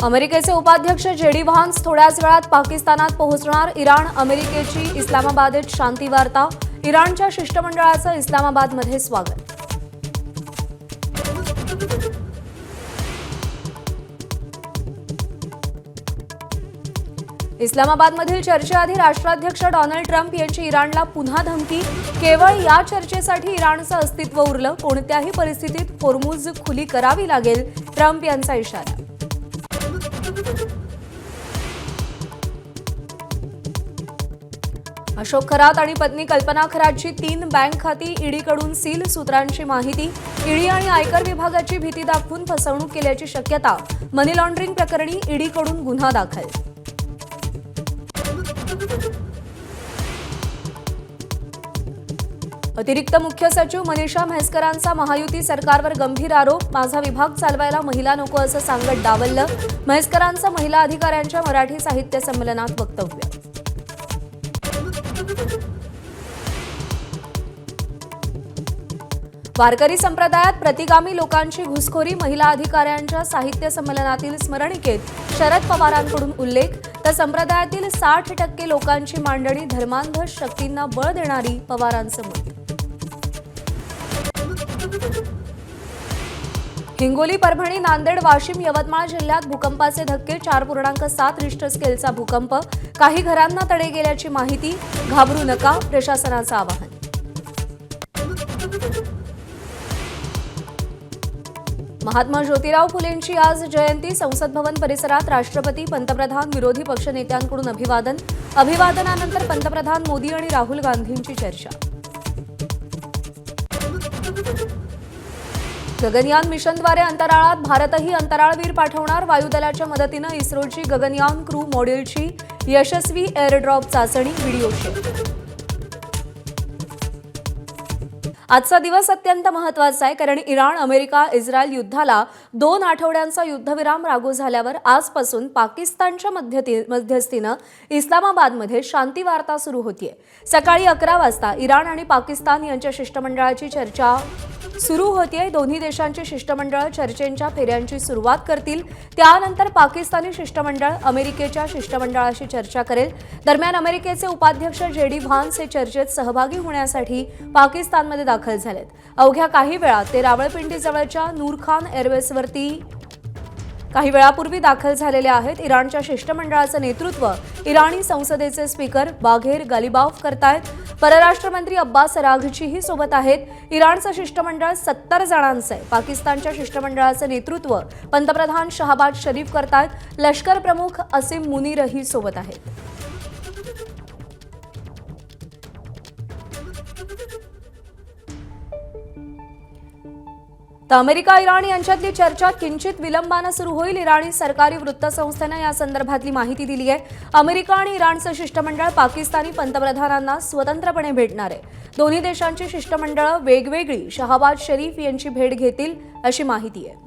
अमेरिकेचे उपाध्यक्ष JD Vance थोड्याच वेळात पाकिस्तानात पोहोचणार. इराण अमेरिकेची इस्लामाबादेत शांती वार्ता. इराणच्या शिष्टमंडळाचं इस्लामाबादमध्ये स्वागत. इस्लामाबादमधील चर्चेआधी राष्ट्राध्यक्ष डोनाल्ड ट्रम्प यांची इराणला पुन्हा धमकी. केवळ या चर्चेसाठी इराणचं अस्तित्व उरलं. कोणत्याही परिस्थितीत होर्मुझ खुली करावी लागेल, ट्रम्प यांचा इशारा. अशोक खरात आणि पत्नी कल्पना खरातची 3 बँक खाती ईडीकडून सील. सूत्रांची माहिती, ईडी आणि आयकर विभागाची भीती दाखवून फसवणूक केल्याची शक्यता. मनी लॉन्ड्रिंग प्रकरणी ईडीकडून गुन्हा दाखल. अतिरिक्त मुख्य सचिव मनीषा म्हैसकरांचा महायुती सरकारवर गंभीर आरोप. माझा विभाग चालवायला महिला नको असं सांगत डावललं. म्हैसकरांचं महिला अधिकाऱ्यांच्या मराठी साहित्य संमेलनात वक्तव्य. वारकरी संप्रदायात प्रतिगामी लोकांची घुसखोरी. महिला अधिकाऱ्यांच्या साहित्य संमेलनातील स्मरणिकेत शरद पवारांकडून उल्लेख. तर संप्रदायातील 60% लोकांची मांडणी. धर्मांध शक्तींना बळ देणारी पवारांचं मत. हिंगोली, परभणी, नांदेड, वाशिम, यवतमाळ जिल्ह्यात भूकंपाचे धक्के. 4.7 रिश्टर स्केलचा भूकंप. काही घरांना तडे गेल्याची माहिती. घाबरू नका, प्रशासनाचं आवाहन. महात्मा ज्योतिराव फुलेंची आज जयंती. संसद भवन परिसरात राष्ट्रपती, पंतप्रधान, विरोधी पक्षनेत्यांकडून अभिवादन. अभिवादनानंतर पंतप्रधान मोदी आणि राहुल गांधींची चर्चा. गगनयान मिशनद्वारे अंतराळात भारतही अंतराळवीर पाठवणार. वायुदलाच्या मदतीनं इस्रोची गगनयान क्रू मॉड्यूलची यशस्वी एअरड्रॉप चाचणी. Video share. आजचा दिवस अत्यंत महत्त्वाचा आहे, कारण इराण अमेरिका इस्रायल युद्धाला 2 आठवड्यांचा युद्धविराम लागू झाल्यावर आजपासून पाकिस्तानच्या मध्यस्थीनं इस्लामाबादमध्ये शांती वार्ता सुरू होतीये. सकाळी 11 वाजता इराण आणि पाकिस्तान यांच्या शिष्टमंडळाची चर्चा सुरू होतीये. दोन्ही देशांची शिष्टमंडळ चर्चेच्या फेऱ्यांची सुरुवात करतील. त्यानंतर पाकिस्तानी शिष्टमंडळ अमेरिकेच्या शिष्टमंडळाशी चर्चा करेल. दरम्यान अमेरिकेचे उपाध्यक्ष जेडी व्हान्स हे चर्चेत सहभागी होण्यासाठी पाकिस्तानमध्ये दाखल झालेत. अवघ्या काही वेळात ते रावळपिंडीजवळच्या नूरखान एअरवेसवरती काही वेळापूर्वी दाखल झालेले आहेत. इराणच्या शिष्टमंडळाचं नेतृत्व इराणी संसदेचे स्पीकर बाघेर गालिबाफ करतायत. परराष्ट्र मंत्री अब्बास अराघचीही सोबत आहेत. इराणचं शिष्टमंडळ 70 जणांचं आहे. पाकिस्तानच्या शिष्टमंडळाचं नेतृत्व पंतप्रधान शहबाज शरीफ करतायत. लष्कर प्रमुख असीम मुनीरही सोबत आहेत. तर अमेरिका इराण यांच्यातली चर्चा किंचित विलंबानं सुरू होईल. इराणी सरकारी वृत्तसंस्थेनं या संदर्भातली माहिती दिली आहे. अमेरिका आणि इराणचं शिष्टमंडळ पाकिस्तानी पंतप्रधानांना स्वतंत्रपणे भेटणार आहे. दोन्ही देशांची शिष्टमंडळं वेगवेगळी शहबाज शरीफ यांची भेट घेतील अशी माहिती आहे.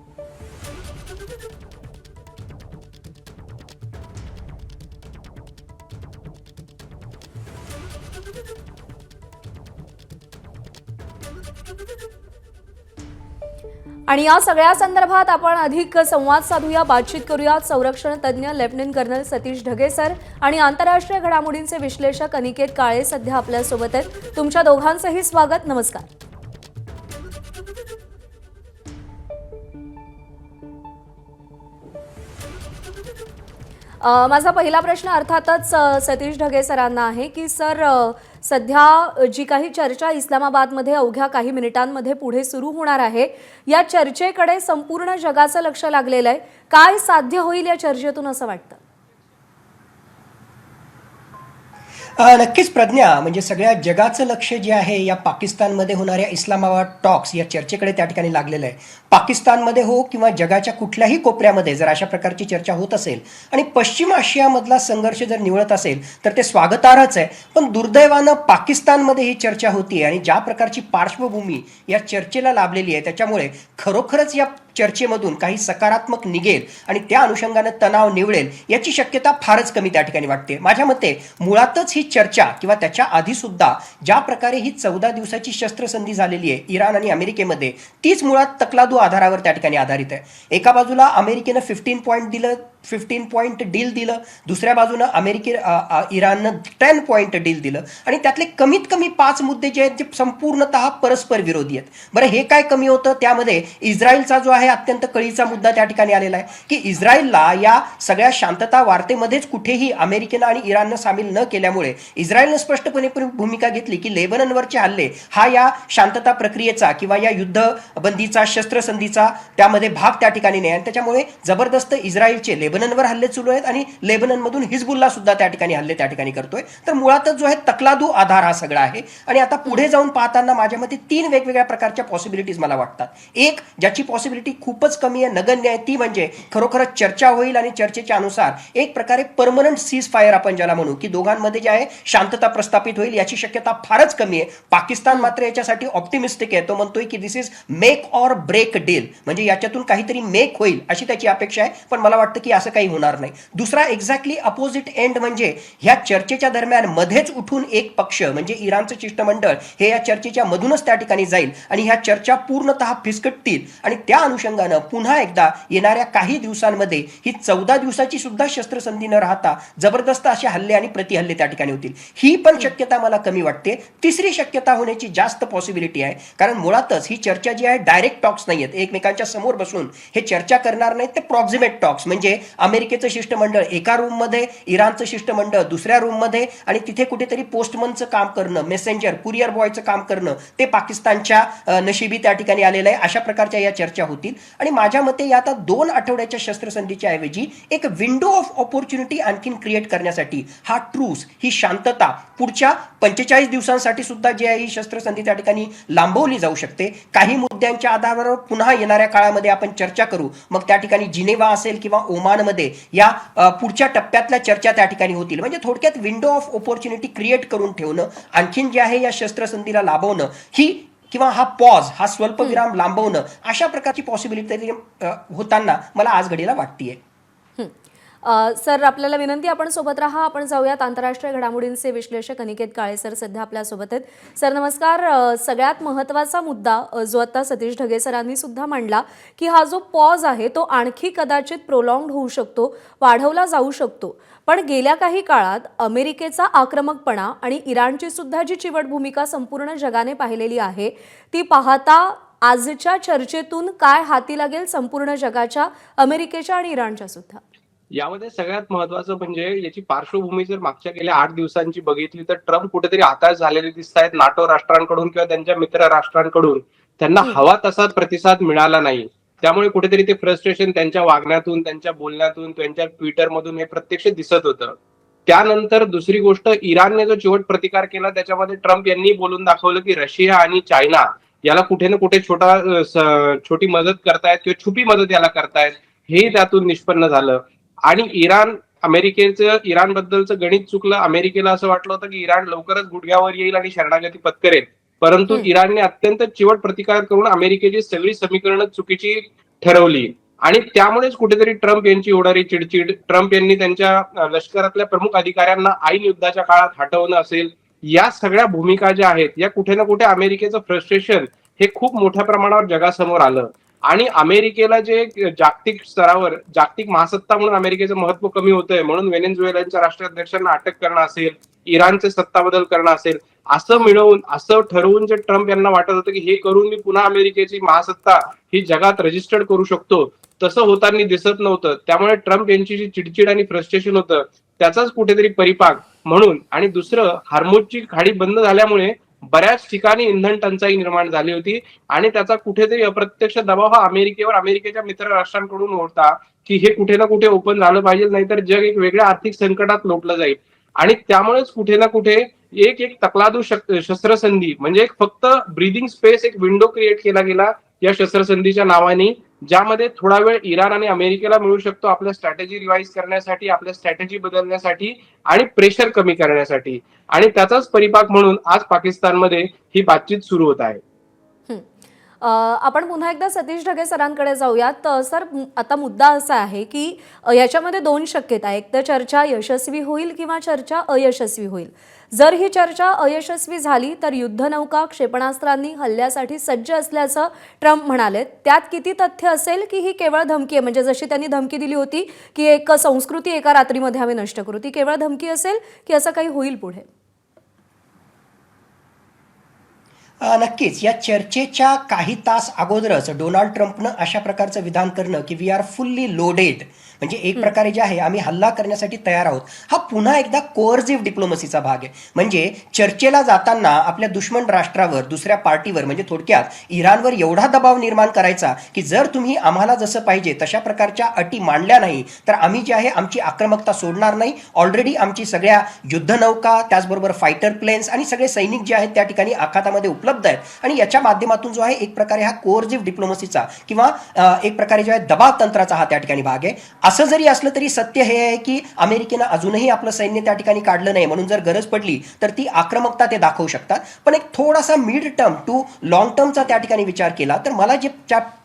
आणि या सगळ्या संदर्भात आपण अधिक संवाद साधूया, बातचीत करूया. संरक्षण तज्ज्ञ lieutenant colonel Satish Dhage sir आणि आंतरराष्ट्रीय घडामोडींचे विश्लेषक अनिकेत काळे सध्या आपल्यासोबत आहेत. तुमच्या दोघांचंही स्वागत. नमस्कार. माझा पहिला प्रश्न अर्थातच सतीश ढगे सरांना आहे की सर, सध्या जी काही चर्चा इस्लामाबादमध्ये अवघ्या काही मिनिटांमध्ये पुढे सुरू होणार आहे, या चर्चेकडे संपूर्ण जगाचं लक्ष लागलेलं आहे. काय साध्य होईल या चर्चेतून असं वाटतं? नक्कीच प्रज्ञा, म्हणजे सगळ्या जगाचं लक्ष जे आहे या पाकिस्तानमध्ये होणाऱ्या इस्लामाबाद टॉक्स या चर्चेकडे त्या ठिकाणी लागलेलं आहे. पाकिस्तानमध्ये हो किंवा जगाच्या कुठल्याही कोपऱ्यामध्ये जर अशा प्रकारची चर्चा होत असेल आणि पश्चिम आशियामधला संघर्ष जर निवळत असेल तर ते स्वागतार्हच आहे. पण दुर्दैवानं पाकिस्तानमध्ये ही चर्चा होती आणि ज्या प्रकारची पार्श्वभूमी या चर्चेला लाभलेली आहे त्याच्यामुळे खरोखरच या चर्चेमधून काही सकारात्मक निघेल आणि त्या अनुषंगाने तणाव निवळेल याची शक्यता फारच कमी त्या ठिकाणी वाटते. माझ्या मते मुळातच ही चर्चा किंवा त्याच्या आधी सुद्धा ज्या प्रकारे ही 14 दिवसाची शस्त्रसंधी झालेली आहे इराण आणि अमेरिकेमध्ये, तीच मुळात तकलादू आधारावर त्या ठिकाणी आधारित आहे. एका बाजूला अमेरिकेनं 15 पॉईंट दिलं 15 पॉईंट डील दिलं, दुसऱ्या बाजूनं इराणनं 10 पॉईंट डील दिलं आणि त्यातले कमीत कमी 5 मुद्दे जे आहेत ते संपूर्णतः परस्पर विरोधी आहेत. बरं, हे काय कमी होतं? त्यामध्ये इस्रायलचा जो आहे अत्यंत कळीचा मुद्दा त्या ठिकाणी आलेला आहे की इस्रायलला या सगळ्या शांतता वार्तेमध्येच कुठेही अमेरिकेनं आणि इराणनं सामील न केल्यामुळे इस्रायलनं स्पष्टपणे भूमिका घेतली की लेबननवरचे हल्ले हा या शांतता प्रक्रियेचा किंवा या युद्धबंदीचा शस्त्रसंधीचा त्यामध्ये भाग त्या ठिकाणी नाही आणि त्याच्यामुळे जबरदस्त इस्रायलचे लेबननवर हल्ले सुरू आहेत आणि लेबननमधून हिजबुल्ला सुद्धा त्या ठिकाणी हल्ले त्या ठिकाणी करतोय. तर मुळातच जो आहे तकलादू आधार हा सगळा आहे आणि आता पुढे जाऊन पाहताना माझ्या मते 3 वेगवेगळ्या प्रकारच्या पॉसिबिलिटीज मला वाटतात. एक ज्याची पॉसिबिलिटी खूपच कमी आहे, नगण्य आहे, ती म्हणजे खरोखरच चर्चा होईल आणि चर्चेच्या अनुसार एक प्रकारे परमनंट सीज फायर आपण ज्याला म्हणू की दोघांमध्ये जे आहे शांतता प्रस्थापित होईल याची शक्यता फारच कमी आहे. पाकिस्तान मात्र याच्यासाठी ऑप्टिमिस्टिक आहे. तो म्हणतोय की this is make or break deal, म्हणजे याच्यातून काहीतरी मेक होईल अशी त्याची अपेक्षा आहे, पण मला वाटतं की असं काही होणार नाही. दुसरा एक्झॅक्टली अपोजिट एंड म्हणजे ह्या चर्चेच्या दरम्यान मध्येच उठून एक पक्ष म्हणजे इराणचं शिष्टमंडळ हे या चर्चेच्या मधूनच त्या ठिकाणी जाईल आणि ह्या चर्चा पूर्णतः फिसकटतील आणि त्या अनुषंगानं पुन्हा एकदा येणाऱ्या काही दिवसांमध्ये ही 14 दिवसाची सुद्धा शस्त्रसंधी न राहता जबरदस्त असे हल्ले आणि प्रतिहल्ले त्या ठिकाणी होतील. ही पण शक्यता मला कमी वाटते. तिसरी शक्यता होण्याची जास्त पॉसिबिलिटी आहे, कारण मुळातच ही चर्चा जी आहे डायरेक्ट टॉक्स नाही आहेत, एकमेकांच्या समोर बसून हे चर्चा करणार नाहीत, ते प्रॉक्झिमेट टॉक्स म्हणजे अमेरिकेचं शिष्टमंडळ एका रूममध्ये, इराणचं शिष्टमंडळ दुसऱ्या रूममध्ये आणि तिथे कुठेतरी पोस्टमनचं काम करणं, मेसेंजर कुरिअर बॉयचं काम करणं ते पाकिस्तानच्या नशिबी त्या ठिकाणी आलेलं आहे. अशा प्रकारच्या या चर्चा होतील आणि माझ्या मते या आता 2 आठवड्याच्या शस्त्रसंधीच्या ऐवजी एक विंडो ऑफ ऑपॉर्च्युनिटी आणखीन क्रिएट करण्यासाठी हा ट्रूस, ही शांतता पुढच्या 45 दिवसांसाठी सुद्धा जी आहे ही शस्त्रसंधी त्या ठिकाणी लांबवली जाऊ शकते. काही मुद्द्यांच्या आधारावर पुन्हा येणाऱ्या काळामध्ये आपण चर्चा करू, मग त्या ठिकाणी जिनेवा असेल किंवा ओमानमध्ये या पुढच्या टप्प्यातल्या चर्चा त्या ठिकाणी होतील. म्हणजे थोडक्यात विंडो ऑफ ऑपॉर्च्युनिटी क्रिएट करून ठेवणं, आणखीन जे आहे या शस्त्रसंधीला लाभवणं ही किंवा हा पॉज, हा स्वल्पविराम लांबवणं, अशा प्रकारची पॉसिबिलिटी होताना मला आज घडीला वाटतेय. सर, आपल्याला विनंती, आपण सोबत राहा. आपण जाऊयात आंतरराष्ट्रीय घडामोडींचे विश्लेषक अनिकेत काळे सर सध्या आपल्या सोबत आहेत. सर नमस्कार. सगळ्यात महत्त्वाचा मुद्दा जो आता सतीश ढगे सरांनी सुद्धा मांडला की हा जो पॉज आहे तो आणखी कदाचित प्रोलॉंग्ड होऊ शकतो, वाढवला जाऊ शकतो. पण गेल्या काही काळात अमेरिकेचा आक्रमकपणा आणि इराणची सुद्धा जी चिवट भूमिका संपूर्ण जगाने पाहिलेली आहे ती पाहता आजच्या चर्चेतून काय हाती लागेल संपूर्ण जगाच्या, अमेरिकेच्या आणि इराणच्या सुद्धा? यामध्ये सगळ्यात महत्वाचं म्हणजे याची पार्श्वभूमी जर मागच्या गेल्या 8 दिवसांची बघितली तर ट्रम्प कुठेतरी हताश झालेले दिसत आहेत नाटो राष्ट्रांकडून किंवा त्यांच्या मित्र राष्ट्रांकडून. त्यांना हवा तसा प्रतिसाद मिळाला नाही, त्यामुळे कुठेतरी ते फ्रस्ट्रेशन त्यांच्या वागण्यातून, त्यांच्या बोलण्यातून, त्यांच्या ट्विटरमधून हे प्रत्यक्ष दिसत होतं. त्यानंतर दुसरी गोष्ट, इराणने जो चिवट प्रतिकार केला त्याच्यामध्ये ट्रम्प यांनी बोलून दाखवलं की रशिया आणि चायना याला कुठे ना कुठे छोटी मदत करतायत किंवा छुपी मदत याला करतायत, हे त्यातून निष्पन्न झालं. आणि इराण बद्दलचं गणित चुकलं. अमेरिकेला असं वाटलं होतं की इराण लवकरच गुडघ्यावर येईल आणि शरणागती पत्करेल, परंतु इराणने अत्यंत चिवट प्रतिकार करून अमेरिकेची सगळी समीकरणं चुकीची ठरवली आणि त्यामुळेच कुठेतरी ट्रम्प यांची होणारी चिडचिड, ट्रम्प यांनी त्यांच्या लष्करातल्या प्रमुख अधिकाऱ्यांना ऐन युद्धाच्या काळात हटवणं असेल, या सगळ्या भूमिका ज्या आहेत या कुठे ना कुठे अमेरिकेचं फ्रस्ट्रेशन हे खूप मोठ्या प्रमाणावर जगासमोर आलं. आणि अमेरिकेला जे जागतिक स्तरावर जागतिक महासत्ता म्हणून अमेरिकेचं महत्व कमी होतंय, म्हणून व्हेनेझुएलाच्या राष्ट्राध्यक्षांना अटक करणं असेल, इराणचे सत्ता बदल करणं असेल, असं ठरवून जे ट्रम्प यांना वाटत होतं की हे करून मी पुन्हा अमेरिकेची महासत्ता ही जगात रजिस्टर्ड करू शकतो, तसं होताना दिसत नव्हतं. त्यामुळे ट्रम्प यांची जी चिडचिड आणि फ्रस्ट्रेशन होतं त्याचाच कुठेतरी परिपाक म्हणून. आणि दुसरं, हार्मुजची खाडी बंद झाल्यामुळे बऱ्याच ठिकाणी इंधन टंचाई निर्माण झाली होती आणि त्याचा कुठेतरी अप्रत्यक्ष दबाव हा अमेरिकेवर, अमेरिकेच्या मित्र राष्ट्रांकडून होता की हे कुठे ना कुठे ओपन झालं पाहिजे, नाहीतर जग एक वेगळ्या आर्थिक संकटात लोटलं जाईल. आणि त्यामुळेच कुठे ना कुठे एक तकलादू शस्त्रसंधी म्हणजे एक फक्त ब्रीदिंग स्पेस, एक विंडो क्रिएट केला गेला या शस्त्रसंधीच्या नावाने, ज्यामध्ये थोडा वेळ इराण आणि अमेरिकेला मिळू शकतो आपल्या स्ट्रॅटेजी रिवाइज करण्यासाठी, आपल्या स्ट्रॅटेजी बदलण्यासाठी आणि प्रेशर कमी करण्यासाठी. आणि त्याचाच परिपाक म्हणून आज पाकिस्तानमध्ये ही बातचीत सुरू होत आहे. आपण पुन्हा एकदा सतीश ढगे सरांकडे जाऊयात. सर, आता मुद्दा असा आहे की याच्यामध्ये दोन शक्यता आहेत. एक तर चर्चा यशस्वी होईल किंवा चर्चा अयशस्वी होईल. जर ही चर्चा अयशस्वी झाली तर युद्धनौका क्षेपणास्त्रांनी हल्ल्यासाठी सज्ज असल्याचं ट्रम्प म्हणाले. त्यात किती तथ्य असेल की ही केवळ धमकी आहे, म्हणजे जशी त्यांनी धमकी दिली होती की एक संस्कृती एका रात्रीमध्ये आम्ही नष्ट करू, ती केवळ धमकी असेल की असं काही होईल पुढे? नक्कीच या चर्चेच्या काही तास अगोदरच डोनाल्ड ट्रम्पनं अशा प्रकारचं विधान करणं की वी आर फुल्ली लोडेड, म्हणजे एक प्रकारे जे आहे आम्ही हल्ला करण्यासाठी तयार आहोत, हा पुन्हा एकदा कोअर्सिव्ह डिप्लोमसीचा भाग आहे. म्हणजे चर्चेला जाताना आपल्या दुश्मन राष्ट्रावर, दुसऱ्या पार्टीवर, म्हणजे थोडक्यात इराणवर एवढा दबाव निर्माण करायचा की जर तुम्ही आम्हाला जसं पाहिजे तशा प्रकारच्या अटी मांडल्या नाही तर आम्ही जे आहे आमची आक्रमकता सोडणार नाही. ऑलरेडी आमची सगळ्या युद्धनौका, त्याचबरोबर फायटर प्लेन्स आणि सगळे सैनिक जे आहेत त्या ठिकाणी आखातामध्ये उपलब्ध आहेत. आणि याच्या माध्यमातून जो आहे एक प्रकारे हा कोअर्सिव्ह डिप्लोमसीचा किंवा एक प्रकारे जो आहे दबाव तंत्राचा हा त्या ठिकाणी भाग आहे. असं जरी असलं तरी सत्य हे आहे की अमेरिकेनं अजूनही आपलं सैन्य त्या ठिकाणी काढलं नाही, म्हणून जर गरज पडली तर ती आक्रमकता ते दाखवू शकतात. पण एक थोडासा मिड टर्म टू लॉंग टर्मचा त्या ठिकाणी विचार केला तर मला जे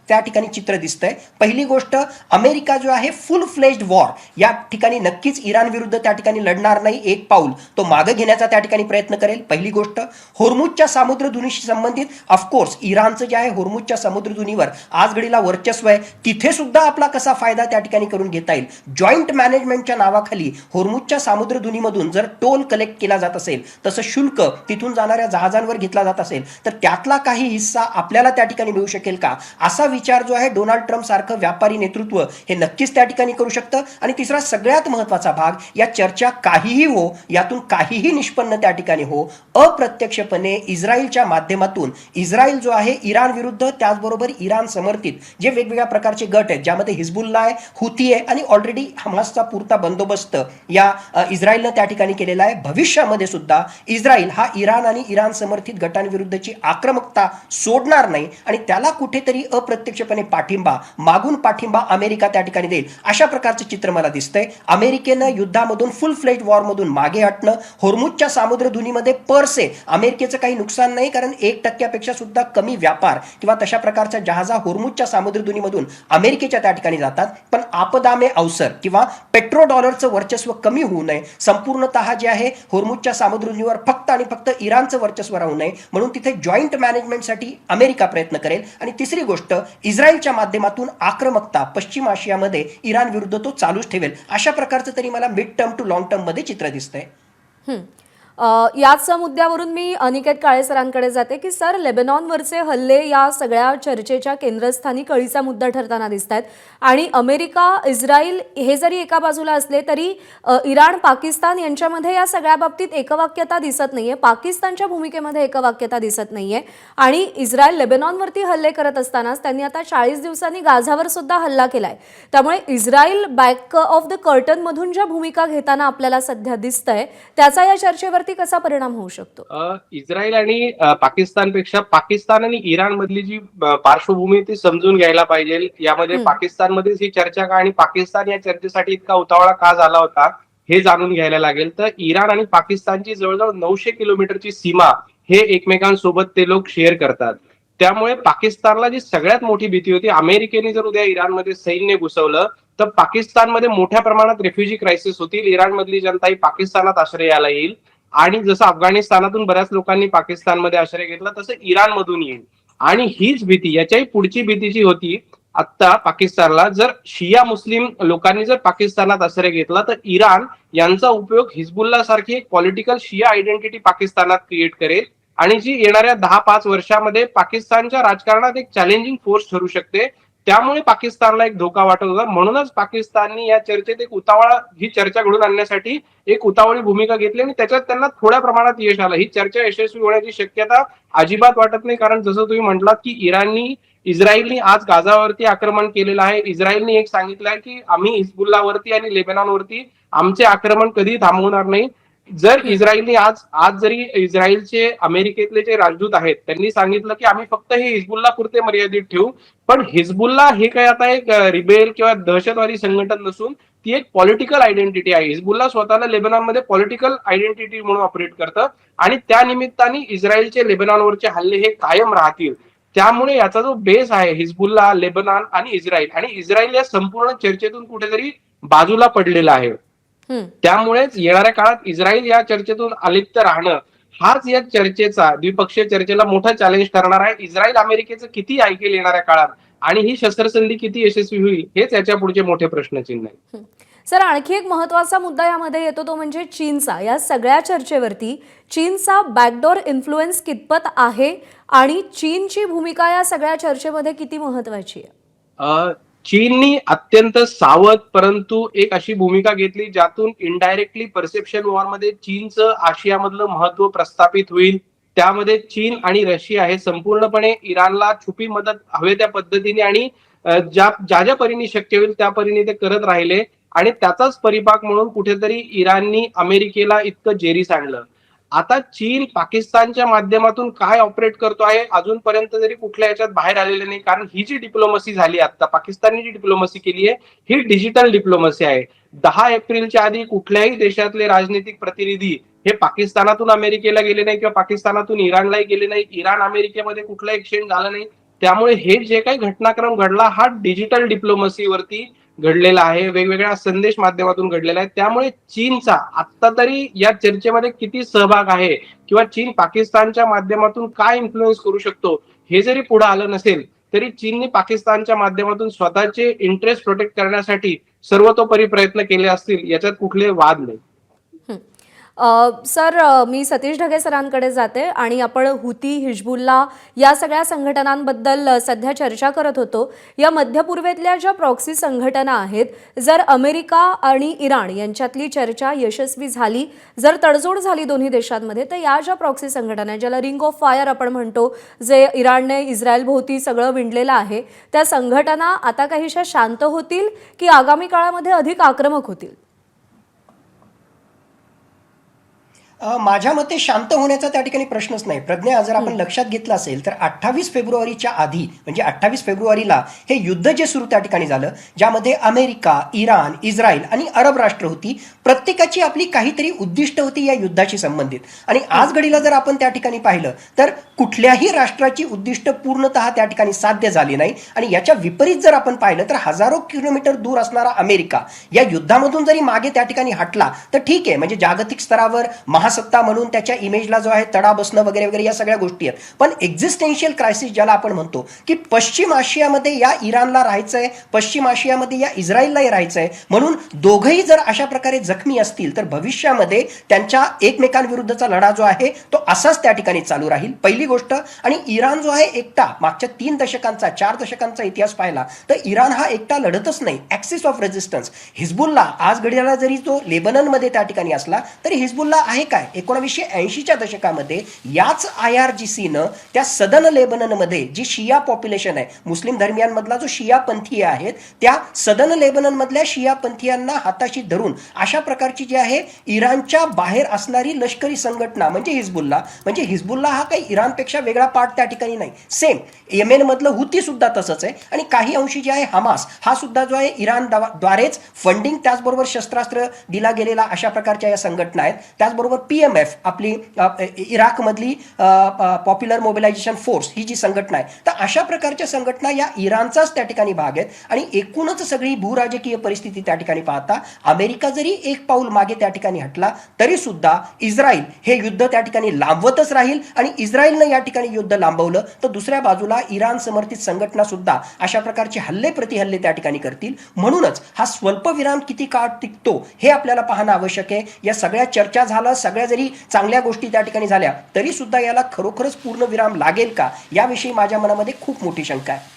त्या ठिकाणी चित्र दिसतंय, पहिली गोष्ट अमेरिका जो आहे फुल फ्लेज्ड वॉर या ठिकाणी नक्कीच इराण विरुद्ध त्या ठिकाणी लढणार नाही. एक पाऊल तो मागे घेण्याचा त्या ठिकाणी प्रयत्न करेल. पहिली गोष्ट, होर्मुजच्या सामुद्रधुनीशी संबंधित ऑफकोर्स इराणचं जे आहे होर्मुजच्या समुद्रधुनीवर आज घडीला वर्चस्व आहे, तिथे सुद्धा आपला कसा फायदा त्या ठिकाणी करून घेता येईल. जॉईंट मॅनेजमेंटच्या नावाखाली होर्मुजच्या सामुद्रधुनीमधून जर टोल कलेक्ट केला जात असेल, तसं शुल्क तिथून जाणाऱ्या जहाजांवर घेतला जात असेल तर त्यातला काही हिस्सा आपल्याला त्या ठिकाणी मिळू शकेल का, असा विचार जो आहे डोनाल्ड ट्रम्प सारखं व्यापारी नेतृत्व हे नक्कीच त्या ठिकाणी करू शकतं. आणि तिसरा सगळ्यात महत्वाचा भाग, या चर्चा काहीही हो, यातून काहीही निष्पन्न त्या ठिकाणी हो, अप्रत्यक्षपणे इस्रायलच्या माध्यमातून इस्रायल जो आहे इराण विरुद्ध, त्याचबरोबर इराण समर्थित जे वेगवेगळ्या प्रकारचे गट आहेत, ज्यामध्ये हिजबुल्ला आहे, हुती आहे आणि ऑलरेडी हमासचा पुरता बंदोबस्त या इस्रायलनं त्या ठिकाणी केलेला आहे. भविष्यामध्ये सुद्धा इस्रायल हा इराण आणि इराण समर्थित गटांविरुद्धची आक्रमकता सोडणार नाही आणि त्याला कुठेतरी अप्रत्यक्षपणे पाठिंबा, मागून पाठिंबा अमेरिका त्या ठिकाणी देईल, अशा प्रकारचं चित्र मला दिसतंय. अमेरिकेनं युद्धामधून फुल फ्लेज वॉरमधून मागे हटणं, होर्मुजच्या सामुद्रधुनीमध्ये परसे अमेरिकेचं काही नुकसान नाही, कारण 1% सुद्धा कमी व्यापार किंवा तशा प्रकारच्या जहाजा होर्मुजच्या सामुद्रधुनीमधून अमेरिकेच्या त्या ठिकाणी जातात. पण आपदा में अवसर किंवा पेट्रो डॉलरचं वर्चस्व कमी होऊ नये, संपूर्णतः जे आहे होर्मुजच्या सामुद्रधुनीवर फक्त आणि फक्त इराणचं वर्चस्व राहू नये, म्हणून तिथे जॉईंट मॅनेजमेंटसाठी अमेरिका प्रयत्न करेल. आणि तिसरी गोष्ट, इस्रायलच्या माध्यमातून आक्रमकता पश्चिम आशियामध्ये इराण विरुद्ध तो चालूच ठेवेल, अशा प्रकारचं तरी मला mid term too long term मध्ये चित्र दिसतंय. याच मुद्द्यावरून मी अनिकेत काळे सरांकडे जाते की सर, लेबनॉनवरचे हल्ले या सगळ्या चर्चेच्या केंद्रस्थानी कळीचा मुद्दा ठरताना दिसत आहेत. आणि अमेरिका, इस्रायल हे जरी एका बाजूला असले तरी इराण, पाकिस्तान यांच्यामध्ये या सगळ्या बाबतीत एकवाक्यता दिसत नाहीये. पाकिस्तानच्या भूमिकेमध्ये एकवाक्यता दिसत नाहीये. आणि इस्रायल लेबनॉनवरती हल्ले करत असतानाच त्यांनी आता 40 दिवसांनी गाझावर सुद्धा हल्ला केलाय. त्यामुळे Israel back of the curtain मधून ज्या भूमिका घेताना आपल्याला सध्या दिसतंय, त्याचा या चर्चेवर कसा परिणाम होऊ शकतो? इस्रायल आणि पाकिस्तानपेक्षा पाकिस्तान आणि इराण मधली जी पार्श्वभूमी ती समजून घ्यायला पाहिजे. यामध्ये पाकिस्तानमध्येच ही चर्चा का आणि पाकिस्तान या चर्चेसाठी इतका उतावळा का झाला होता हे जाणून घ्यायला लागेल. तर इराण आणि पाकिस्तानची जवळजवळ 900 किलोमीटरची सीमा हे एकमेकांसोबत ते लोक शेअर करतात. त्यामुळे पाकिस्तानला जी सगळ्यात मोठी भीती होती, अमेरिकेने जर उद्या इराणमध्ये सैन्य घुसवलं तर पाकिस्तानमध्ये मोठ्या प्रमाणात रेफ्युजी क्रायसिस होतील, इराणमधली जनता ही पाकिस्तानात आश्रयाला येईल. आणि जसं अफगाणिस्तानातून बऱ्याच लोकांनी पाकिस्तानमध्ये आश्रय घेतला, तसं इराणमधून येईल. आणि हीच भीती, याच्याही पुढची भीती जी होती आता पाकिस्तानला, जर शिया मुस्लिम लोकांनी जर पाकिस्तानात आश्रय घेतला तर इराण यांचा उपयोग हिजबुल्ला सारखी एक पॉलिटिकल शिया आयडेंटिटी पाकिस्तानात क्रिएट करेल आणि जी येणाऱ्या 10-5 वर्षामध्ये पाकिस्तानच्या राजकारणात एक चॅलेंजिंग फोर्स ठरू शकते. त्यामुळे पाकिस्तानला एक धोका वाटत होता. म्हणूनच पाकिस्ताननी या चर्चेत एक उतावळा, ही चर्चा घडून आणण्यासाठी एक उतावळी भूमिका घेतली आणि त्याच्यात त्यांना थोड्या प्रमाणात यश आलं. ही चर्चा यशस्वी होण्याची शक्यता अजिबात वाटत नाही, कारण जसं तुम्ही म्हटलात की इस्रायलनी आज गाझावरती आक्रमण केलेलं आहे. इस्रायलने एक सांगितलंय की आम्ही हिजबुल्लावरती आणि लेबनॉनवरती आमचे आक्रमण कधी थांबवणार नाही. जर इस्रायलने आज जरी इस्रायलचे अमेरिकेतले जे राजदूत आहेत त्यांनी सांगितलं की आम्ही फक्त हे हिजबुल्ला पुरते मर्यादित ठेवू, पण हिजबुल्ला हे काही आता एक रिबेल किंवा दहशतवादी संघटन नसून ती एक पॉलिटिकल आयडेंटिटी आहे. हिजबुल्ला स्वतःला लेबनॉनमध्ये पॉलिटिकल आयडेंटिटी म्हणून ऑपरेट करतं आणि त्या निमित्ताने इस्रायलचे लेबनॉनवरचे हल्ले हे कायम राहतील. त्यामुळे याचा जो बेस आहे हिजबुल्ला, लेबनान आणि इस्रायल या संपूर्ण चर्चेतून कुठेतरी बाजूला पडलेला आहे. हं. त्यामुळेच येणाऱ्या काळात इस्रायल या चर्चेतून अलिप्त राहणं हाच या चर्चेचा, द्विपक्षीय चर्चेला मोठा चॅलेंज ठरणार आहे. इस्रायल अमेरिकेचं किती ऐकेल येणाऱ्या काळात आणि ही शस्त्रसंधी किती यशस्वी होईल हेच याच्या पुढचे मोठे प्रश्नचिन्ह आहे. हं. सर, आणखी एक महत्त्वाचा मुद्दा यामध्ये येतो तो म्हणजे चीनचा. या सगळ्या चर्चेवरती चीनचा बॅकडोर इन्फ्लुएन्स कितपत आहे आणि चीनची भूमिका या सगळ्या चर्चेमध्ये किती महत्त्वाची आहे? चीननी अत्यंत सावध परंतु एक अशी भूमिका घेतली ज्यातून इनडायरेक्टली परसेप्शन वॉरमध्ये चीनचं आशियामधलं महत्व प्रस्थापित होईल. त्यामध्ये चीन आणि रशिया हे संपूर्णपणे इराणला छुपी मदत हवे त्या पद्धतीने आणि ज्या परीने शक्य होईल त्या परीने ते करत राहिले आणि त्याचाच परिपाक म्हणून कुठेतरी इराणनी अमेरिकेला इतकं जेरीस आणलं. आता चीन पाकिस्तानच्या माध्यमातून काय ऑपरेट करतो आहे अजूनपर्यंत तरी कुठल्या याच्यात बाहेर आलेलं नाही. कारण ही जी डिप्लोमसी झाली आता पाकिस्तानने जी डिप्लोमसी केली आहे ही डिजिटल डिप्लोमसी आहे. 10 एप्रिलच्या आधी कुठल्याही देशातले राजनीतिक प्रतिनिधी हे पाकिस्तानातून अमेरिकेला गेले नाही किंवा पाकिस्तानातून इराणलाही गेले नाही. इराण अमेरिकेमध्ये कुठला एक्सचेंज झाला नाही. त्यामुळे हे जे काही घटनाक्रम घडला हा डिजिटल डिप्लोमसीवरती घडलेला आहे, वेगवेगळ्या संदेश माध्यमातून घडलेला आहे. त्यामुळे चीनचा आता तरी या चर्चेमध्ये किती सहभाग आहे किंवा चीन पाकिस्तानच्या माध्यमातून काय इन्फ्लुएन्स करू शकतो हे जरी पुढे आलं नसेल तरी चीनने पाकिस्तानच्या माध्यमातून स्वतःचे इंटरेस्ट प्रोटेक्ट करण्यासाठी सर्वतोपरी प्रयत्न केले असतील याच्यात कुठले वाद नाही. हं. सर, मी सतीश ढगे सरांकडे जाते आणि आपण हुती, हिजबुल्ला या सगळ्या संघटनांबद्दल सध्या चर्चा करत होतो. या मध्य पूर्वेतल्या ज्या प्रॉक्सी संघटना आहेत, जर अमेरिका आणि इराण यांच्यातली चर्चा यशस्वी झाली, जर तडजोड झाली दोन्ही देशांमध्ये, तर या ज्या प्रॉक्सी संघटना आहेत, ज्याला रिंग ऑफ फायर आपण म्हणतो, जे इराणने इस्रायल भोवती सगळं विणलेलं आहे, त्या संघटना आता काहीशा शांत होतील की आगामी काळामध्ये अधिक आक्रमक होतील? माझ्या मते शांत होण्याचा त्या ठिकाणी प्रश्नच नाही. प्रज्ञा, जर आपण लक्षात घेतलं असेल तर 28 फेब्रुवारीच्या आधी म्हणजे 28 फेब्रुवारीला हे युद्ध जे सुरू त्या ठिकाणी झालं, ज्यामध्ये अमेरिका, इराण, इस्रायल आणि अरब राष्ट्र होती, प्रत्येकाची आपली काहीतरी उद्दिष्ट होती या युद्धाशी संबंधित. आणि आज घडीला जर आपण त्या ठिकाणी पाहिलं तर कुठल्याही राष्ट्राची उद्दिष्ट पूर्णतः त्या ठिकाणी साध्य झाली नाही. आणि याच्या विपरीत जर आपण पाहिलं तर हजारो किलोमीटर दूर असणारा अमेरिका या युद्धामधून जरी मागे त्या ठिकाणी हटला तर ठीक आहे, म्हणजे जागतिक स्तरावर सत्ता म्हणून त्याच्या इमेजला जो आहे तडा बसणं वगैरे वगैरे या सगळ्या गोष्टी आहेत. पण एक्झिस्टेन्शियल क्रायसिस ज्याला आपण म्हणतो की पश्चिम आशियामध्ये या इराणला राहायचंय, पश्चिम आशियामध्ये या इस्रायललाही राहायचंय, म्हणून दोघंही जर अशा प्रकारे जखमी असतील तर भविष्यामध्ये त्यांच्या एकमेकांविरुद्धचा लढा जो आहे तो असाच त्या ठिकाणी चालू राहील, पहिली गोष्ट. आणि इराण जो आहे एकटा, मागच्या 3 दशकांचा 4 दशकांचा इतिहास पाहिला तर इराण हा एकटा लढतच नाही. ॲक्सिस ऑफ रेझिस्टन्स हिजबुल्ला आज घडीला जरी तो लेबननमध्ये त्या ठिकाणी असला तरी हिजबुल्ला आहे काय, 1980च्या दशकामध्ये याच IRGCनं त्या सदन लेबननमध्ये जी शिया पॉप्युलेशन आहे, मुस्लिम धर्मियांमधला जो शिया पंथीय आहेत, त्या सदन लेबननमधल्या शिया पंथीयांना हाताशी धरून अशा प्रकारची जी आहे इराणच्या बाहेर असणारी लष्करी संघटना म्हणजे हिजबुल्ला हा काही इराणपेक्षा वेगळा पार्ट त्या ठिकाणी नाही. सेम येमेनमधलं हुती सुद्धा तसंच आहे. आणि काही अंशी जे आहे हमास हा सुद्धा जो आहे इराण द्वारेच फंडिंग त्याचबरोबर शस्त्रास्त्र दिला गेलेला अशा प्रकारच्या या संघटना आहेत. त्याचबरोबर PMF आपली इराकमधली पॉप्युलर मोबिलायझेशन फोर्स ही जी संघटना आहे, तर अशा प्रकारच्या संघटना या इराणचाच त्या ठिकाणी भाग आहेत. आणि एकूणच सगळी भूराजकीय परिस्थिती त्या ठिकाणी पाहता अमेरिका जरी एक पाऊल मागे त्या ठिकाणी हटला तरी सुद्धा इस्रायल हे युद्ध त्या ठिकाणी लांबवतच राहील. आणि इस्रायलनं या ठिकाणी युद्ध लांबवलं तर दुसऱ्या बाजूला इराण समर्थित संघटना सुद्धा अशा प्रकारचे हल्ले प्रतिहल्ले त्या ठिकाणी करतील. म्हणूनच हा स्वल्पविराम किती काळ टिकतो हे आपल्याला पाहणं आवश्यक आहे. या सगळ्या चर्चा झालं, सगळ्या जरी चांगल्या गोष्टी त्या ठिकाणी झाल्या तरी सुद्धा याला खरोखरच पूर्ण विराम लागेल का याविषयी माझ्या मनामध्ये खूप मोठी शंका आहे.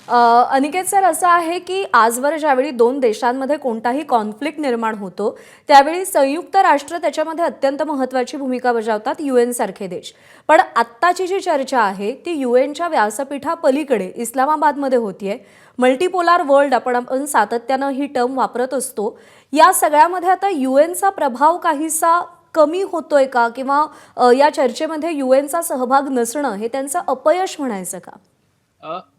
अनिकेत सर, असं आहे की आजवर ज्यावेळी 2 देशांमध्ये कोणताही कॉन्फ्लिक्ट निर्माण होतो त्यावेळी संयुक्त राष्ट्र त्याच्यामध्ये अत्यंत महत्त्वाची भूमिका बजावतात, UN सारखे देश. पण आत्ताची जी चर्चा आहे ती UNच्या व्यासपीठापलीकडे इस्लामाबादमध्ये होतीये. मल्टीपोलार वर्ल्ड आपण सातत्यानं ही टर्म वापरत असतो. या सगळ्यामध्ये आता UNचा प्रभाव काहीसा कमी होतोय का, किंवा या चर्चेमध्ये UNचा सहभाग नसणं हे त्यांचं अपयश म्हणायचं का?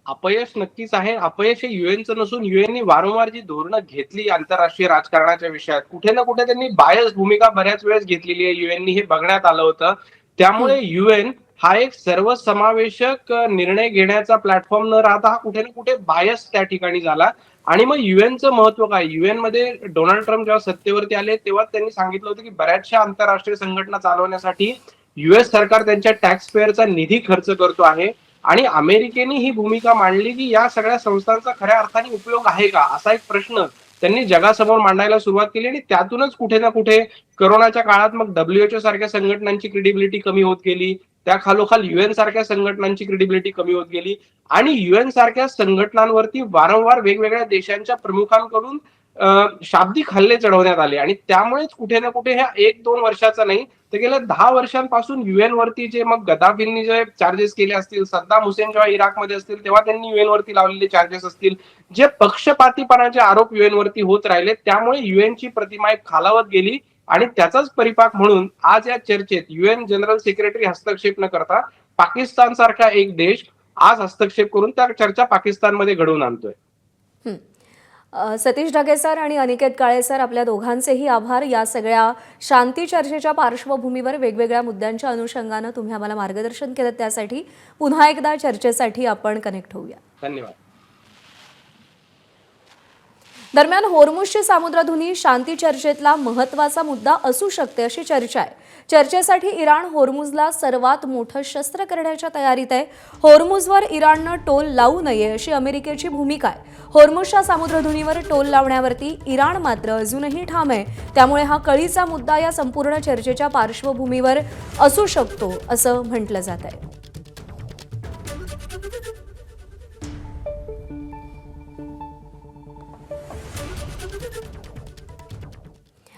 अपयश नक्कीच आहे. अपयश हे युएनचं नसून युएननी वारंवार जी धोरणं घेतली आंतरराष्ट्रीय राजकारणाच्या विषयात कुठे ना कुठे त्यांनी बायस भूमिका बऱ्याच वेळेस घेतलेली आहे. युएननी हे बघण्यात आलं होतं. त्यामुळे UN हा एक सर्वसमावेशक निर्णय घेण्याचा प्लॅटफॉर्म न राहता हा कुठे ना कुठे बायस त्या ठिकाणी झाला. आणि मग युएनचं महत्व काय? युएन मध्ये डोनाल्ड ट्रम्प जेव्हा सत्तेवरती आले तेव्हा त्यांनी सांगितलं होतं की बऱ्याचशा आंतरराष्ट्रीय संघटना चालवण्यासाठी युएस सरकार त्यांच्या टॅक्स पेअरचा निधी खर्च करतो आहे. आणि अमेरिकेने ही भूमिका मांडली की या सगळ्या संस्थांचा खऱ्या अर्थाने उपयोग आहे का, असा एक प्रश्न त्यांनी जगासमोर मांडायला सुरुवात केली. आणि त्यातूनच कुठे ना कुठे कोरोनाच्या काळात मग WHO सारख्या संघटनांची क्रेडिबिलिटी कमी होत गेली. त्या खालोखाल UN सारख्या संघटनांची क्रेडिबिलिटी कमी होत गेली. आणि UN सारख्या संघटनांवरती वारंवार वेगवेगळ्या देशांच्या प्रमुखांकडून शाब्दिक हल्ले चढवण्यात आले. आणि त्यामुळेच कुठे ना कुठे ह्या 1-2 वर्षाचा नाही तर गेल्या 10 वर्षांपासून UN वरती जे मग गद्दाफींनी जे चार्जेस केले असतील, सद्दाम हुसेन जेव्हा इराकमध्ये असतील तेव्हा त्यांनी UN वरती लावलेले चार्जेस असतील, जे पक्षपातीपणाचे आरोप UN वरती होत राहिले, त्यामुळे UN ची प्रतिमा एक खालावत गेली. आणि त्याचाच परिपाक म्हणून आज या चर्चेत UN जनरल सेक्रेटरी हस्तक्षेप न करता पाकिस्तान सारखा एक देश आज हस्तक्षेप करून त्या चर्चा पाकिस्तानमध्ये घडवून आणतोय. सतीश ढगे सर आणि अनिकेत काळे सर, आपल्या दोघांचेही आभार. या सगळ्या शांती चर्चेच्या पार्श्वभूमीवर वेगवेगळ्या मुद्द्यांच्या अनुषंगानं तुम्ही आम्हाला मार्गदर्शन केलं, त्यासाठी पुन्हा एकदा चर्चेसाठी आपण कनेक्ट होऊया. धन्यवाद. दरम्यान होर्मुझची सामुद्रधुनी शांती चर्चेतला महत्त्वाचा मुद्दा असू शकते अशी चर्चा आहे. चर्चेसाठी इराण होर्मुझला सर्वात मोठं शस्त्र करण्याच्या तयारीत आहे. होर्मुझवर इराणनं टोल लावू नये अशी अमेरिकेची भूमिका आहे. होर्मुझच्या सामुद्रधुनीवर टोल लावण्यावरती इराण मात्र अजूनही ठाम आहे. त्यामुळे हा कळीचा मुद्दा या संपूर्ण चर्चेच्या पार्श्वभूमीवर असू शकतो असं म्हटलं जात आहे.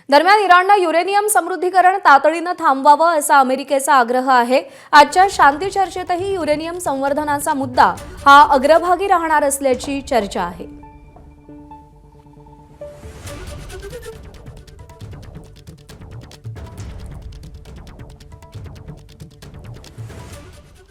दरम्यान इराणनं युरेनियम समृद्धीकरण तातडीनं थांबवावं असा अमेरिकेचा आग्रह आहे. आजच्या शांती चर्चेतही युरेनियम संवर्धनाचा मुद्दा हा अग्रभागी राहणार असल्याची चर्चा आहे.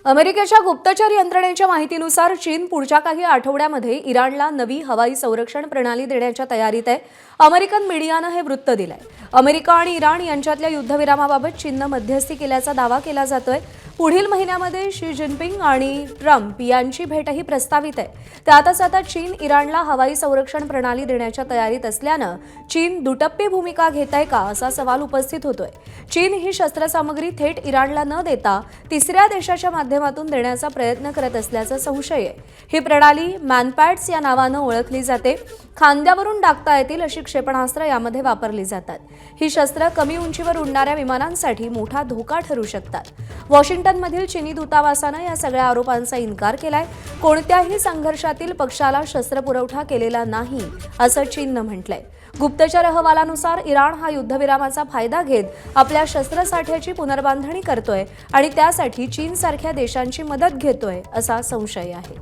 अमेरिकेच्या गुप्तचर यंत्रणेच्या माहितीनुसार चीन पुढच्या काही आठवड्यामध्ये इराणला नवी हवाई संरक्षण प्रणाली देण्याच्या तयारीत आहे. अमेरिकन मीडियानं हे वृत्त दिलंय. अमेरिका आणि इराण यांच्यातल्या युद्धविरामाबाबत चीननं मध्यस्थी केल्याचा दावा केला जातोय. पुढील महिन्यामध्ये शी जिनपिंग आणि ट्रम्प यांची भेटही प्रस्तावित आहे. त्यातच आता चीन इराणला हवाई संरक्षण प्रणाली देण्याच्या तयारीत असल्यानं चीन दुटप्पी भूमिका घेत आहे का असा सवाल उपस्थित होतोय. चीन ही शस्त्रसामग्री थेट इराणला न देता तिसऱ्या देशाच्या माध्यमातून देण्याचा प्रयत्न करत असल्याचा संशय आहे. ही प्रणाली मॅनपॅड्स या नावानं ओळखली जाते. खांद्यावरून डागता येतील अशी क्षेपणास्त्र यामध्ये वापरली जातात. ही शस्त्र कमी उंचीवर उडणाऱ्या विमानांसाठी मोठा धोका ठरू शकतात. वॉशिंग्टनमधील चीनी दूतावासानं या सगळ्या आरोपांचा इन्कार केलाय. कोणत्याही संघर्षातील पक्षाला शस्त्रपुरवठा केलेला नाही असं चीननं म्हटलंय. गुप्तचर अहवालानुसार इराण हा युद्धविरामाचा फायदा घेत आपल्या शस्त्रसाठ्याची पुनर्बांधणी करतोय आणि त्यासाठी चीनसारख्या देशांची मदत घेतोय असा संशय आहे.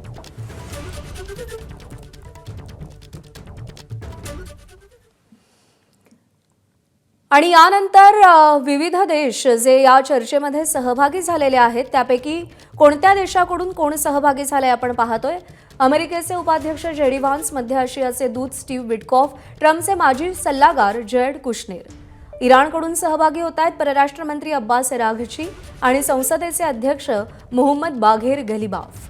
आणि यानंतर विविध देश जे या चर्चेमध्ये सहभागी झालेले आहेत त्यापैकी कोणत्या देशाकडून कोण सहभागी झाले आपण पाहतोय. अमेरिकेचे उपाध्यक्ष जेडी व्हान्स, मध्य आशियाचे दूत स्टीव्ह विटकॉफ, ट्रम्पचे माजी सल्लागार जरेड कुशनेर. इराणकडून सहभागी होत आहेत परराष्ट्र मंत्री अब्बास अराघची आणि संसदेचे अध्यक्ष मोहम्मद बाघेर गलिबाफ.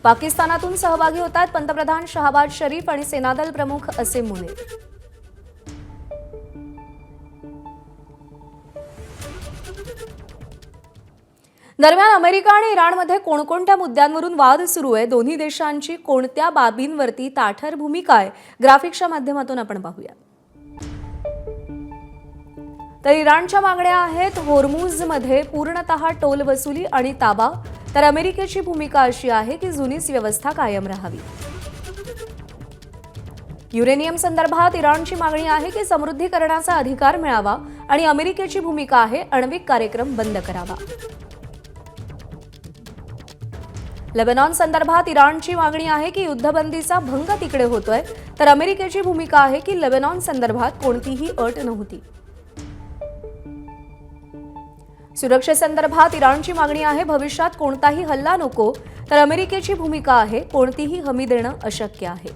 पाकिस्तानातून सहभागी होत आहेत पंतप्रधान शहबाज शरीफ आणि सेनादल प्रमुख असीम मुनीर. दरम्यान अमेरिका आणि इराणमध्ये कोणकोणत्या मुद्द्यांवरून वाद सुरू आहे, दोन्ही देशांची कोणत्या बाबींवरती ताठर भूमिका आहे, ग्राफिक्सच्या माध्यमातून आपण पाहूया. तर इराणच्या मागण्या आहेत होर्मुझमध्ये पूर्णतः टोल वसुली आणि ताबा. तर अमेरिकेची भूमिका अशी आहे की जुनीच व्यवस्था कायम राहावी. युरेनियम संदर्भात इराणची मागणी आहे की समृद्धीकरणाचा अधिकार मिळावा आणि अमेरिकेची भूमिका आहे आण्विक कार्यक्रम बंद करावा. लेबनॉन संदर्भात इराणची मागणी आहे की युद्धबंदीचा भंग तिकडे होतोय, तर अमेरिकेची भूमिका आहे की लेबनॉन संदर्भात कोणतीही अट नव्हती. सुरक्षेसंदर्भात इराणची मागणी आहे भविष्यात कोणताही हल्ला नको, तर अमेरिकेची भूमिका आहे कोणतीही हमी देणं अशक्य आहे.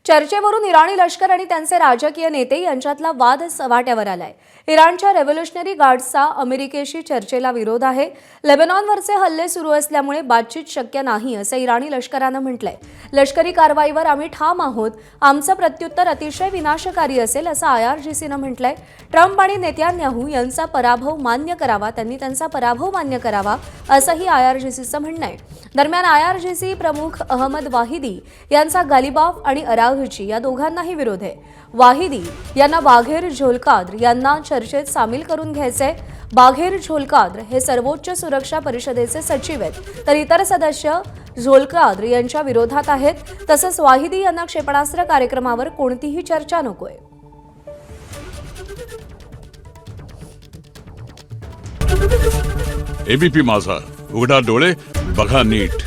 चर्चेवरून इराणी लष्कर आणि त्यांचे राजकीय नेते यांच्यातला वाद सवाट्यावर आलाय. इराणच्या रेव्होल्युशनरी गार्ड्सचा अमेरिकेशी चर्चेला विरोध आहे. लेबनॉनवरचे हल्ले सुरू असल्यामुळे बातचीत शक्य नाही असं इराणी लष्करानं म्हटलंय. लष्करी कारवाईवर आम्ही ठाम आहोत. आमचं प्रत्युत्तर अतिशय विनाशकारी असेल असं IRGCनं म्हटलंय. ट्रम्प आणि नेत्यान्याहू यांचा पराभव मान्य करावा, त्यांनी त्यांचा पराभव मान्य करावा असंही IRGCचं म्हणणं आहे. दरम्यान IRGC प्रमुख अहमद वाहिदी यांचा गालिबाफ आणि अराघची या दोघांनाही विरोध आहे. वाहिदी यांना बाघेर झोलकाद्र यांना चर्चेत सामील करून घ्यायचे. बाघेर झोलकाद्र हे सर्वोच्च सुरक्षा परिषदेचे सचिव आहेत, तर इतर सदस्य झोलकाद्र यांच्या विरोधात आहेत. तसंच वाहिदी यांना क्षेपणास्त्र कार्यक्रमावर कोणतीही चर्चा नकोय. ABP माझा, उघडा डोळे बघा नीट.